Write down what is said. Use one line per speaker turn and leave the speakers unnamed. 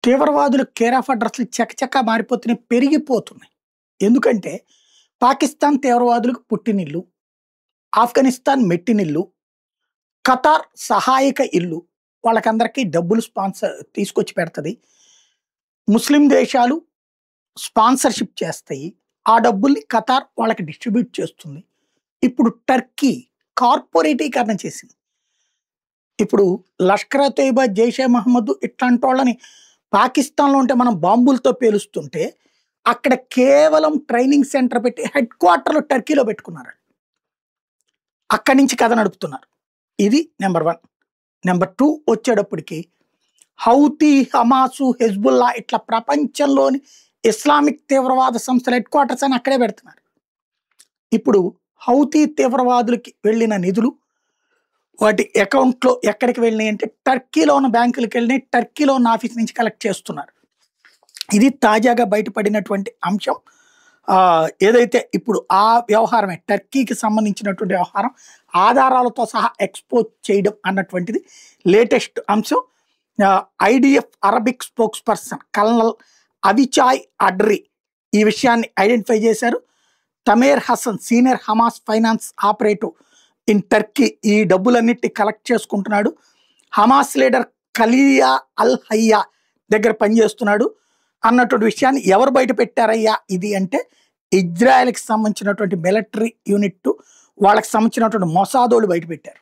తీవ్రవాదులు care of అడ్రస్లు చకచకా మారిపోతున్నాయి, పెరిగిపోతున్నాయి. ఎందుకంటే పాకిస్తాన్ తీవ్రవాదులకు పుట్టినిల్లు, ఆఫ్ఘనిస్తాన్ మెట్టినిల్లు, ఖతార్ సహాయక ఇల్లు, వాళ్ళకందరికీ డబ్బులు స్పాన్సర్ తీసుకొచ్చి పెడుతుంది. ముస్లిం దేశాలు స్పాన్సర్షిప్ చేస్తాయి, ఆ డబ్బుల్ని ఖతార్ వాళ్ళకి డిస్ట్రిబ్యూట్ చేస్తుంది. ఇప్పుడు టర్కీ కార్పొరేటీకరణ చేసింది. ఇప్పుడు లష్కర్ తోయిబా, జైషే మహమ్మద్ ఇట్లాంటి వాళ్ళని పాకిస్తాన్లో ఉంటే మనం బాంబులతో పేలుస్తుంటే అక్కడ కేవలం ట్రైనింగ్ సెంటర్ పెట్టి హెడ్ క్వార్టర్లు టర్కీలో పెట్టుకున్నారు. అక్కడి నుంచి కథ నడుపుతున్నారు. ఇది నెంబర్ 1. నెంబర్ 2 వచ్చేటప్పటికి హౌతీ, హమాసు, హెజ్బుల్లా ఇట్లా ప్రపంచంలోని ఇస్లామిక్ తీవ్రవాద సంస్థల హెడ్ క్వార్టర్స్ అని అక్కడే పెడుతున్నారు. ఇప్పుడు హౌతీ తీవ్రవాదులకి వెళ్ళిన నిధులు వాటి అకౌంట్లో ఎక్కడికి వెళ్ళినాయి అంటే టర్కీలో ఉన్న బ్యాంకులకు వెళ్ళినాయి, టర్కీలో ఉన్న ఆఫీస్ నుంచి కలెక్ట్ చేస్తున్నారు. ఇది తాజాగా బయటపడినటువంటి అంశం. ఏదైతే ఇప్పుడు ఆ వ్యవహారమే టర్కీకి సంబంధించినటువంటి వ్యవహారం ఆధారాలతో సహా ఎక్స్పోజ్ చేయడం అన్నటువంటిది లేటెస్ట్ అంశం. IDF Arabic spokes person colonel Avichay Adraee ఈ విషయాన్ని ఐడెంటిఫై చేశారు. Tamer Hassan senior Hamas finance operative in Turkey ఈ డబ్బులన్నిటి కలెక్ట్ చేసుకుంటున్నాడు. Hamas leader Khalil al Hayya దగ్గర పనిచేస్తున్నాడు అన్నటువంటి విషయాన్ని ఎవరు బయట పెట్టారయ్యా ఇది అంటే ఇజ్రాయెల్కి సంబంధించినటువంటి మిలిటరీ యూనిట్ వాళ్ళకి సంబంధించినటువంటి మొసాదోళ్ళు బయట పెట్టారు.